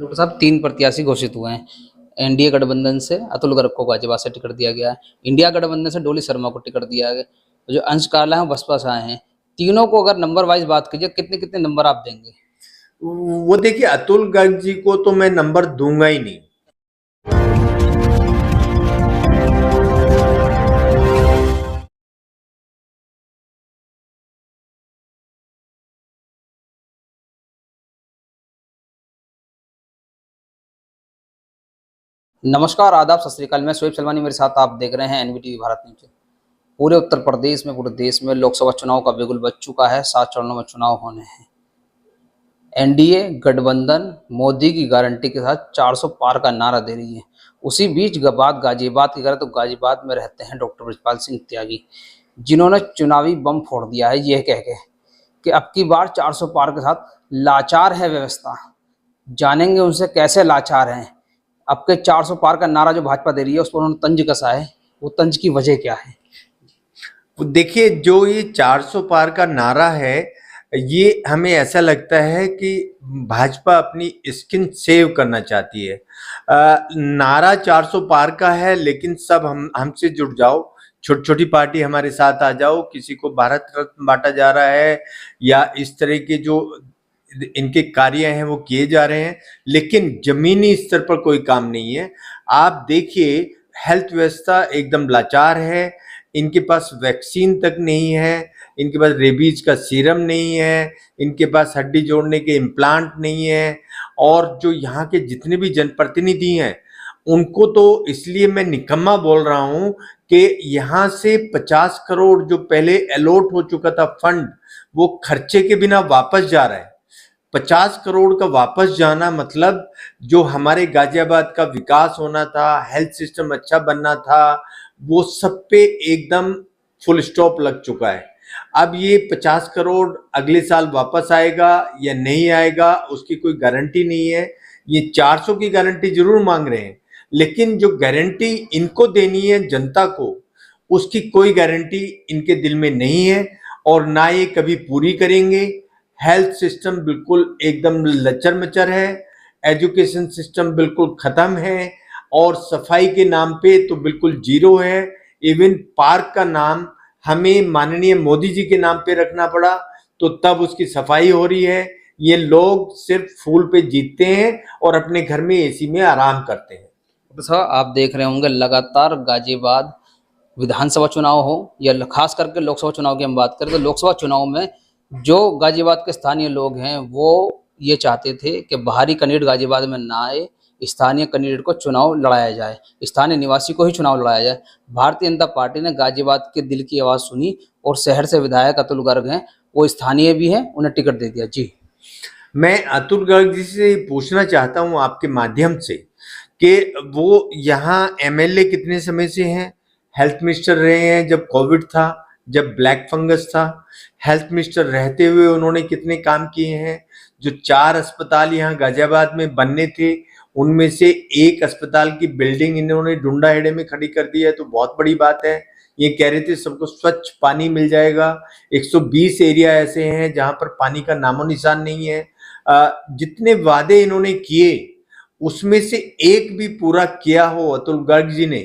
Doctor साहब, 3 प्रत्याशी घोषित हुए हैं। एनडीए गठबंधन से अतुल गर्ग को गाजियाबाद से टिकट दिया गया है। इंडिया गठबंधन से डोली शर्मा को टिकट दिया गया। जो अंश काला है वो बसपा से आए हैं। तीनों को अगर नंबर वाइज बात कीजिए, कितने कितने नंबर आप देंगे? वो देखिए, अतुल गर्ग जी को तो मैं नंबर दूंगा ही नहीं। नमस्कार, आदाब, सत श्री अकाल। मैं शोएब सलमानी, मेरे साथ आप देख रहे हैं एनवीटीवी भारत न्यूज। पूरे उत्तर प्रदेश में, पूरे देश में लोकसभा चुनाव का बिगुल बज चुका है। 7 चरणों में चुनाव होने हैं। एनडीए गठबंधन मोदी की गारंटी के साथ 400 पार का नारा दे रही है। उसी बीच बात गाजियाबाद की करें तो गाजियाबाद में रहते हैं डॉक्टर बृजपाल सिंह त्यागी, जिन्होंने चुनावी बम फोड़ दिया है यह कह के कि अब की बार 400 पार के साथ लाचार है व्यवस्था। जानेंगे उनसे कैसे लाचार हैं। अब के 400 पार का नारा जो भाजपा दे रही है उस पर उन्होंने तंज कसा है। वो तंज की वजह क्या है? देखिए, जो ये 400 पार का नारा है, ये हमें ऐसा लगता है कि भाजपा अपनी स्किन सेव करना चाहती है। नारा 400 पार का है, लेकिन सब हमसे जुड़ जाओ, छोटी छोटी पार्टी हमारे साथ आ जाओ, किसी को भारत रत्न बांटा जा रहा है या इस तरह के जो इनके कार्य हैं वो किए जा रहे हैं, लेकिन जमीनी स्तर पर कोई काम नहीं है। आप देखिए, हेल्थ व्यवस्था एकदम लाचार है। इनके पास वैक्सीन तक नहीं है, इनके पास रेबीज का सीरम नहीं है, इनके पास हड्डी जोड़ने के इम्प्लांट नहीं है। और जो यहाँ के जितने भी जनप्रतिनिधि हैं, उनको तो इसलिए मैं निकम्मा बोल रहा हूँ कि यहाँ से 50 करोड़ जो पहले अलॉट हो चुका था फंड, वो खर्चे के बिना वापस जा रहा है। 50 करोड़ का वापस जाना मतलब जो हमारे गाजियाबाद का विकास होना था, हेल्थ सिस्टम अच्छा बनना था, वो सब पे एकदम फुल स्टॉप लग चुका है। अब ये 50 करोड़ अगले साल वापस आएगा या नहीं आएगा, उसकी कोई गारंटी नहीं है। ये 400 की गारंटी जरूर मांग रहे हैं, लेकिन जो गारंटी इनको देनी है जनता को, उसकी कोई गारंटी इनके दिल में नहीं है और ना ये कभी पूरी करेंगे। हेल्थ सिस्टम बिल्कुल एकदम लचर मचर है, एजुकेशन सिस्टम बिल्कुल खत्म है और सफाई के नाम पे तो बिल्कुल जीरो है। इवन पार्क का नाम हमें माननीय मोदी जी के नाम पे रखना पड़ा, तो तब उसकी सफाई हो रही है। ये लोग सिर्फ फूल पे जीतते हैं और अपने घर में एसी में आराम करते हैं। तो साहब, आप देख रहे होंगे लगातार गाजियाबाद विधानसभा चुनाव हो या खास करके लोकसभा चुनाव की हम बात करें तो लोकसभा चुनाव में जो गाजियाबाद के स्थानीय लोग हैं वो ये चाहते थे कि बाहरी कैंडिडेट गाजियाबाद में ना आए, स्थानीय कैंडिडेट को चुनाव लड़ाया जाए, स्थानीय निवासी को ही चुनाव लड़ाया जाए। भारतीय जनता पार्टी ने गाजियाबाद के दिल की आवाज़ सुनी और शहर से विधायक अतुल गर्ग हैं, वो स्थानीय भी हैं, उन्हें टिकट दे दिया। जी, मैं अतुल गर्ग जी से पूछना चाहता हूं आपके माध्यम से कि वो यहाँ एमएलए कितने समय से हैं? हेल्थ मिनिस्टर रहे हैं जब कोविड था, जब ब्लैक फंगस था। हेल्थ मिनिस्टर रहते हुए उन्होंने कितने काम किए हैं? जो 4 अस्पताल यहाँ गाजियाबाद में बनने थे, उनमें से एक अस्पताल की बिल्डिंग इन्होंने डुंडाहेड़े में खड़ी कर दी है, तो बहुत बड़ी बात है। ये कह रहे थे सबको स्वच्छ पानी मिल जाएगा। 120 एरिया ऐसे हैं जहां पर पानी का नामो निशान नहीं है। जितने वादे इन्होंने किए उसमें से एक भी पूरा किया हो अतुल गर्ग जी ने,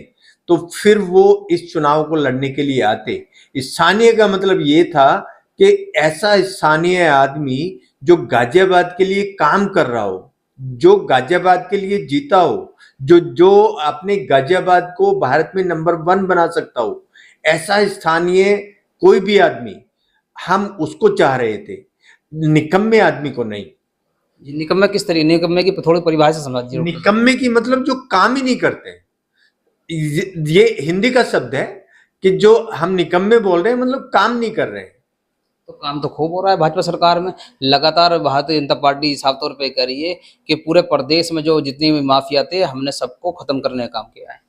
तो फिर वो इस चुनाव को लड़ने के लिए आते। स्थानीय का मतलब ये था कि ऐसा स्थानीय आदमी जो गाजियाबाद के लिए काम कर रहा हो, जो गाजियाबाद के लिए जीता हो, जो जो अपने गाजियाबाद को भारत में नंबर 1 बना सकता हो, ऐसा स्थानीय कोई भी आदमी, हम उसको चाह रहे थे, निकम्मे आदमी को नहीं। जी, निकम्मे किस तरीके? निकम्मे की थोड़ी परिभाषा समझ दीजिए। निकम्मे की मतलब जो काम ही नहीं करते। ये हिंदी का शब्द है कि जो हम निकम्मे बोल रहे हैं मतलब काम नहीं कर रहे हैं। तो काम तो खूब हो रहा है भाजपा सरकार में। लगातार भारतीय जनता पार्टी साफ तौर पे कह रही है कि पूरे प्रदेश में जो जितनी भी माफिया थे हमने सबको खत्म करने का काम किया है।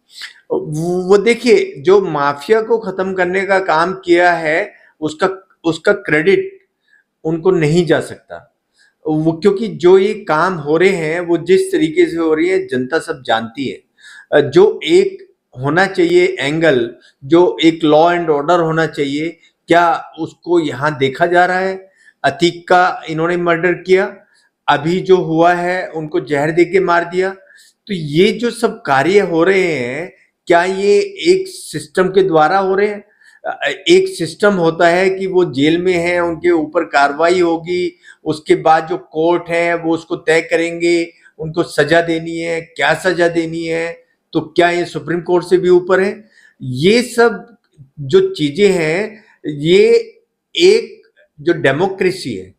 वो देखिए, जो माफिया को खत्म करने का काम किया है, उसका उसका क्रेडिट उनको नहीं जा सकता। वो क्योंकि जो ये काम हो रहे हैं वो जिस तरीके से हो रही है जनता सब जानती है। जो एक होना चाहिए एंगल, जो एक लॉ एंड ऑर्डर होना चाहिए, क्या उसको यहाँ देखा जा रहा है? अतीक का इन्होंने मर्डर किया, अभी जो हुआ है उनको जहर दे के मार दिया। तो ये जो सब कार्य हो रहे हैं, क्या ये एक सिस्टम के द्वारा हो रहे हैं? एक सिस्टम होता है कि वो जेल में है, उनके ऊपर कार्रवाई होगी, उसके बाद जो कोर्ट है वो उसको तय करेंगे, उनको सजा देनी है, क्या सजा देनी है, तो क्या ये सुप्रीम कोर्ट से भी ऊपर है? ये सब जो चीजें हैं, ये एक जो डेमोक्रेसी है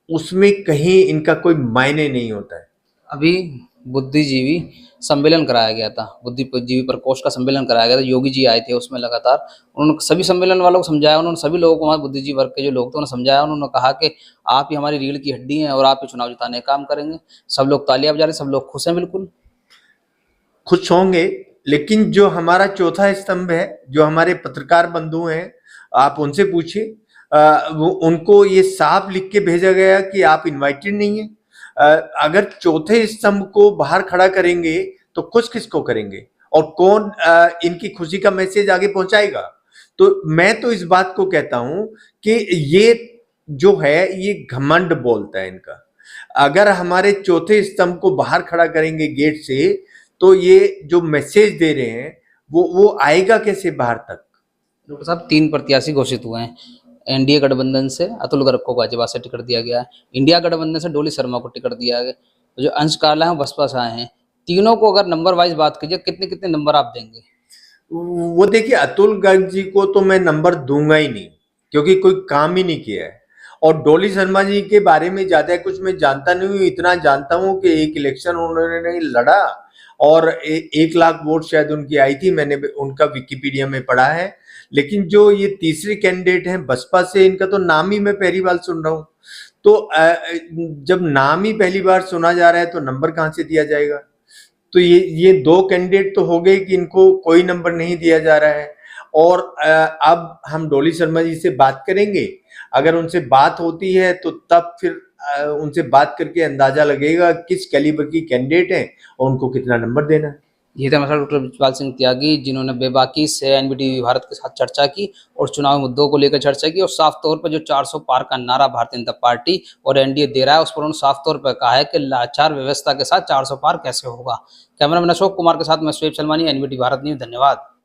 उसमें कहीं इनका कोई मायने नहीं होता है। अभी बुद्धिजीवी सम्मेलन कराया गया था, बुद्धिजीवी प्रकोष्ठ का सम्मेलन कराया गया था, योगी जी आए थे उसमें लगातार। उन्होंने सभी सम्मेलन वालों को समझाया, उन्होंने सभी लोगों को, हमारे बुद्धिजीवी वर्ग के जो लोग थे उन्होंने समझाया, उन्होंने कहा कि आप ही हमारी रीढ़ की हड्डी हैं और आप ही चुनाव जिताने का काम करेंगे। सब लोग तालियां बजा रहे, सब लोग खुश हैं बिल्कुल। खुश होंगे, लेकिन जो हमारा चौथा स्तंभ है, जो हमारे पत्रकार बंधु हैं, आप उनसे पूछिए। वो उनको ये साफ लिख के भेजा गया कि आप इनवाइटेड नहीं है। अगर चौथे स्तंभ को बाहर खड़ा करेंगे तो खुश किसको करेंगे, और कौन इनकी खुशी का मैसेज आगे पहुंचाएगा? तो मैं तो इस बात को कहता हूं कि ये जो है ये घमंड बोलता है इनका। अगर हमारे चौथे स्तंभ को बाहर खड़ा करेंगे गेट से, तो ये जो मैसेज दे रहे हैं वो आएगा कैसे बाहर तक? डॉक्टर साहब 3 प्रत्याशी घोषित हुए हैं। एनडीए गठबंधन से अतुल गर्ग को गाजियाबाद से टिकट दिया गया है, इंडिया गठबंधन से डोली शर्मा को टिकट दिया गया, तो जो अंश काला है बसपा से आए हैं। तीनों को अगर नंबर वाइज बात कीजिए, कितने कितने नंबर आप देंगे? वो देखिए, अतुल गर्ग जी को तो मैं नंबर दूंगा ही नहीं, क्योंकि कोई काम ही नहीं किया है। और डोली शर्मा जी के बारे में ज्यादा कुछ मैं जानता नहीं हूँ। इतना जानता हूँ कि एक इलेक्शन उन्होंने लड़ा और 1 लाख वोट शायद उनकी आई थी, मैंने उनका विकिपीडिया में पढ़ा है। लेकिन जो ये तीसरे कैंडिडेट हैं बसपा से, इनका तो नाम ही मैं पहली बार सुन रहा हूँ। तो जब नाम ही पहली बार सुना जा रहा है तो नंबर कहाँ से दिया जाएगा? तो ये 2 कैंडिडेट तो हो गए कि इनको कोई नंबर नहीं दिया जा रहा है। और अब हम डोली शर्मा जी से बात करेंगे। अगर उनसे बात होती है तो तब फिर उनसे बात करके अंदाजा लगेगा किस कैलिबर की कैंडिडेट है और उनको कितना नंबर देना है। ये थे हमारे साथ डॉक्टर ब्रजपाल सिंह त्यागी, जिन्होंने बेबाकी से एनडीटीवी भारत के साथ चर्चा की और चुनाव मुद्दों को लेकर चर्चा की, और साफ तौर पर जो 400 पार का नारा भारतीय जनता पार्टी और एनडीए दे रहा है उस पर उन्होंने साफ तौर पर कहा है कि लाचार व्यवस्था के साथ 400 पार कैसे होगा। कैमरामैन अशोक कुमार के साथ मैं शोएब सलमानी, एनडीटीवी भारत न्यूज। धन्यवाद।